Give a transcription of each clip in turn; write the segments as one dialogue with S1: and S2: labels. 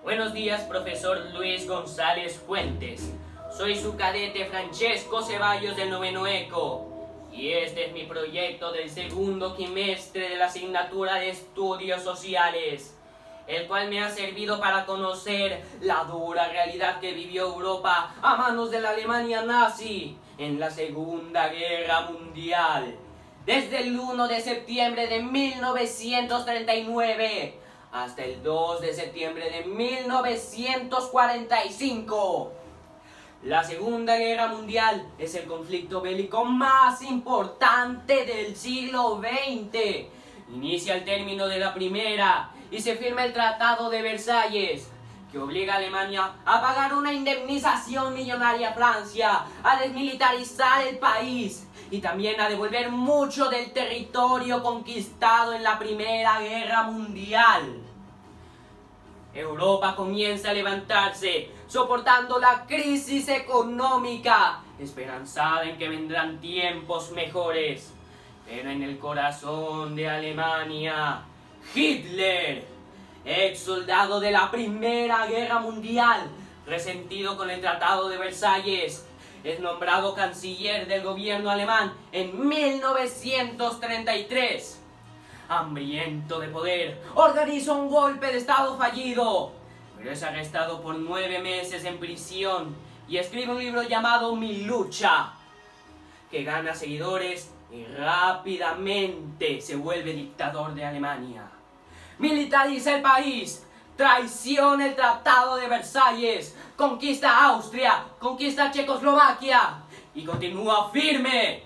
S1: Buenos días, profesor Luis González Fuentes. Soy su cadete Francesco Ceballos del noveno ECO. Y este es mi proyecto del segundo quimestre de la asignatura de Estudios Sociales, el cual me ha servido para conocer la dura realidad que vivió Europa a manos de la Alemania nazi en la Segunda Guerra Mundial. Desde el 1 de septiembre de 1939 hasta el 2 de septiembre de 1945. La Segunda Guerra Mundial es el conflicto bélico más importante del siglo XX. Inicia el término de la Primera y se firma el Tratado de Versalles, que obliga a Alemania a pagar una indemnización millonaria a Francia, a desmilitarizar el país y también a devolver mucho del territorio conquistado en la Primera Guerra Mundial. Europa comienza a levantarse, soportando la crisis económica, esperanzada en que vendrán tiempos mejores. Pero en el corazón de Alemania, Hitler, ex soldado de la Primera Guerra Mundial, resentido con el Tratado de Versalles, es nombrado canciller del gobierno alemán en 1933. Hambriento de poder, organiza un golpe de estado fallido, pero es arrestado por 9 meses en prisión y escribe un libro llamado Mi lucha, que gana seguidores y rápidamente se vuelve dictador de Alemania. Militariza el país, traiciona el Tratado de Versalles, conquista Austria, conquista Checoslovaquia y continúa firme.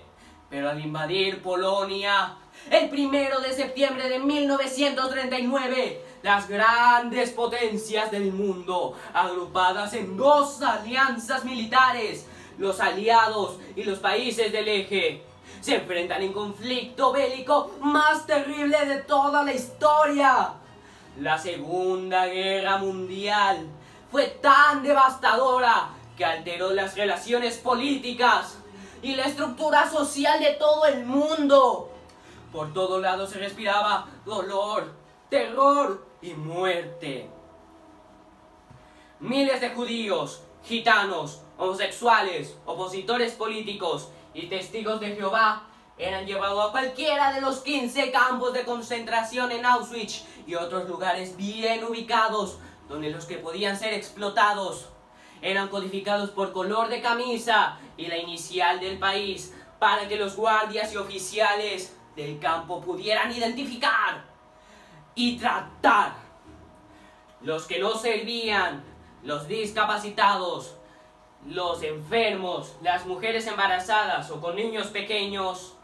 S1: Pero al invadir Polonia, el 1 de septiembre de 1939, las grandes potencias del mundo, agrupadas en 2 alianzas militares, los aliados y los países del eje, se enfrentan en conflicto bélico más terrible de toda la historia. La Segunda Guerra Mundial fue tan devastadora que alteró las relaciones políticas y la estructura social de todo el mundo. Por todos lados se respiraba dolor, terror y muerte. Miles de judíos, gitanos, homosexuales, opositores políticos y testigos de Jehová eran llevados a cualquiera de los 15 campos de concentración en Auschwitz y otros lugares bien ubicados, donde los que podían ser explotados eran codificados por color de camisa y la inicial del país, para que los guardias y oficiales del campo pudieran identificar y tratar. Los que no servían, los discapacitados, los enfermos, las mujeres embarazadas o con niños pequeños,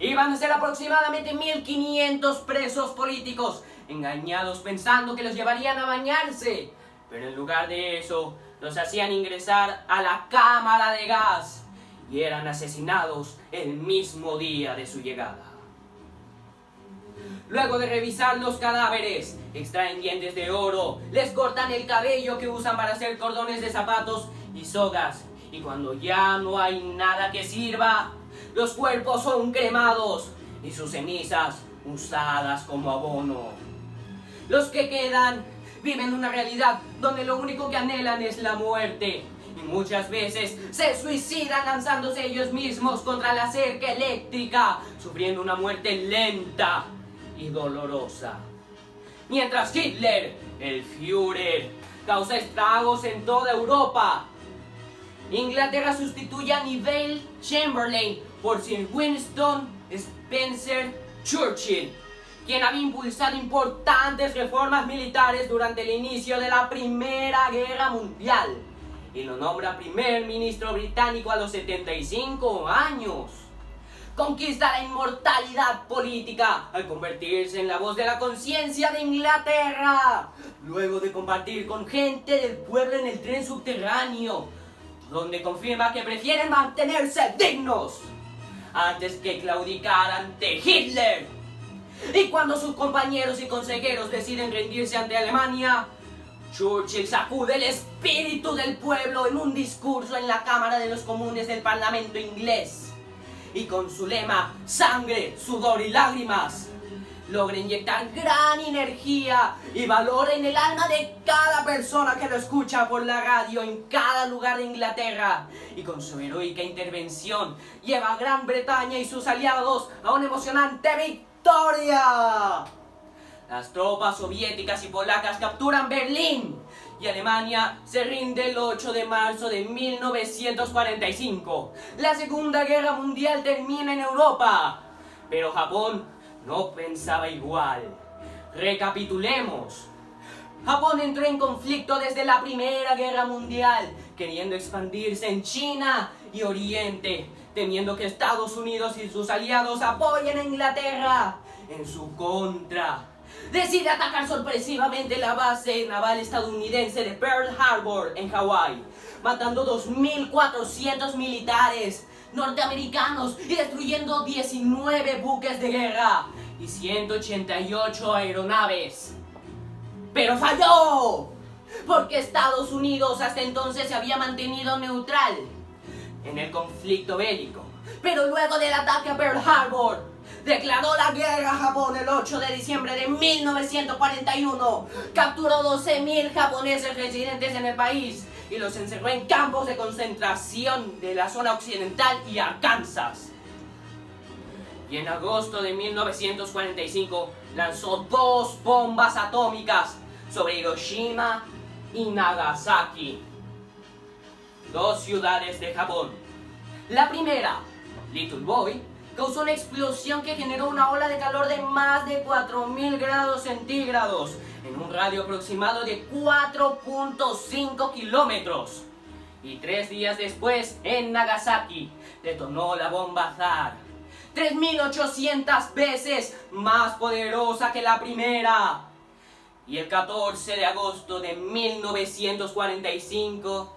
S1: iban a ser aproximadamente 1500 presos políticos, engañados pensando que los llevarían a bañarse, pero en lugar de eso, los hacían ingresar a la cámara de gas y eran asesinados el mismo día de su llegada. Luego de revisar los cadáveres, extraen dientes de oro, les cortan el cabello que usan para hacer cordones de zapatos y sogas, y cuando ya no hay nada que sirva, los cuerpos son cremados y sus cenizas usadas como abono. Los que quedan viven una realidad donde lo único que anhelan es la muerte, y muchas veces se suicidan lanzándose ellos mismos contra la cerca eléctrica, sufriendo una muerte lenta y dolorosa. Mientras Hitler, el Führer, causa estragos en toda Europa, Inglaterra sustituye a Neville Chamberlain por Sir Winston Spencer Churchill, quien había impulsado importantes reformas militares durante el inicio de la Primera Guerra Mundial, y lo nombra primer ministro británico a los 75 años. Conquista la inmortalidad política al convertirse en la voz de la conciencia de Inglaterra, luego de compartir con gente del pueblo en el tren subterráneo, donde confirma que prefieren mantenerse dignos antes que claudicar ante Hitler. Y cuando sus compañeros y consejeros deciden rendirse ante Alemania, Churchill sacude el espíritu del pueblo en un discurso en la Cámara de los Comunes del Parlamento inglés, y con su lema "Sangre, sudor y lágrimas", logra inyectar gran energía y valor en el alma de cada persona que lo escucha por la radio en cada lugar de Inglaterra, y con su heroica intervención lleva a Gran Bretaña y sus aliados a una emocionante victoria. Las tropas soviéticas y polacas capturan Berlín y Alemania se rinde el 8 de marzo de 1945. La Segunda Guerra Mundial termina en Europa, pero Japón no pensaba igual. Recapitulemos. Japón entró en conflicto desde la Primera Guerra Mundial, queriendo expandirse en China y Oriente, temiendo que Estados Unidos y sus aliados apoyen a Inglaterra en su contra. Decide atacar sorpresivamente la base naval estadounidense de Pearl Harbor en Hawái, matando 2.400 militares norteamericanos y destruyendo 19 buques de guerra y 188 aeronaves. ¡Pero falló! Porque Estados Unidos hasta entonces se había mantenido neutral en el conflicto bélico. Pero luego del ataque a Pearl Harbor, declaró la guerra a Japón el 8 de diciembre de 1941. Capturó 12.000 japoneses residentes en el país y los encerró en campos de concentración de la zona occidental y Arkansas. Y en agosto de 1945 lanzó 2 bombas atómicas sobre Hiroshima y Nagasaki, 2 ciudades de Japón. La primera, Little Boy, causó una explosión que generó una ola de calor de más de 4.000 grados centígrados en un radio aproximado de 4.5 kilómetros. Y 3 días después, en Nagasaki, detonó la bomba Tsar, 3.800 veces más poderosa que la primera. Y el 14 de agosto de 1945,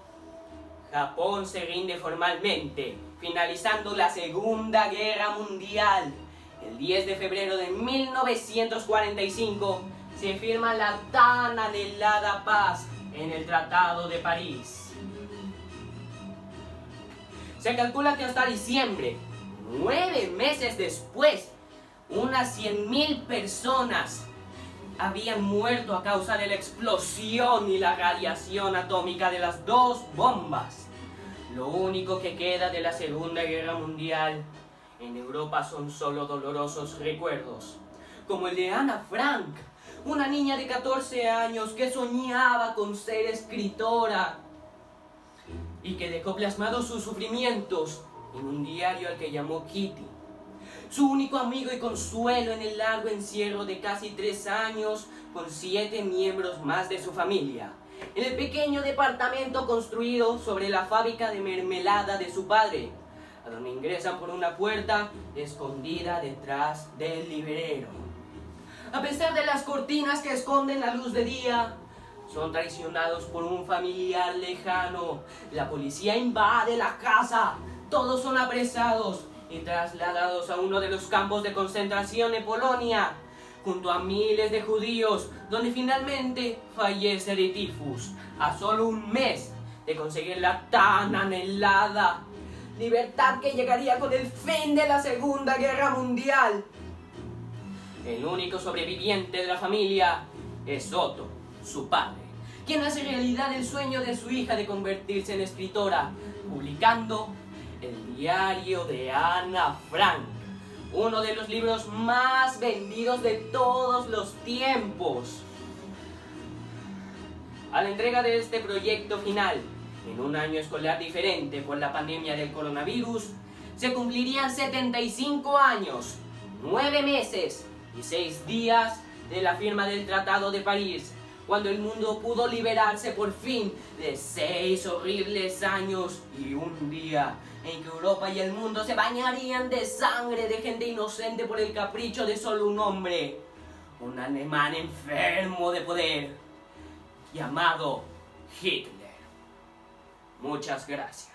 S1: Japón se rinde formalmente, finalizando la Segunda Guerra Mundial. El 10 de febrero de 1945 se firma la tan anhelada paz en el Tratado de París. Se calcula que hasta diciembre, 9 meses después, unas 100.000 personas habían muerto a causa de la explosión y la radiación atómica de las 2 bombas. Lo único que queda de la Segunda Guerra Mundial en Europa son solo dolorosos recuerdos, como el de Ana Frank, una niña de 14 años que soñaba con ser escritora y que dejó plasmados sus sufrimientos en un diario al que llamó Kitty, su único amigo y consuelo en el largo encierro de casi 3 años con 7 miembros más de su familia, en el pequeño departamento construido sobre la fábrica de mermelada de su padre, a donde ingresan por una puerta escondida detrás del librero. A pesar de las cortinas que esconden la luz de día, son traicionados por un familiar lejano. La policía invade la casa, todos son apresados y trasladados a uno de los campos de concentración en Polonia, junto a miles de judíos, donde finalmente fallece de tifus, a solo un mes de conseguir la tan anhelada libertad que llegaría con el fin de la Segunda Guerra Mundial. El único sobreviviente de la familia es Otto, su padre, quien hace realidad el sueño de su hija de convertirse en escritora, publicando El diario de Ana Frank, uno de los libros más vendidos de todos los tiempos. A la entrega de este proyecto final, en un año escolar diferente por la pandemia del coronavirus, se cumplirían 75 años, 9 meses y 6 días de la firma del Tratado de París, cuando el mundo pudo liberarse por fin de 6 horribles años y un día en que Europa y el mundo se bañarían de sangre de gente inocente por el capricho de solo un hombre, un alemán enfermo de poder, llamado Hitler. Muchas gracias.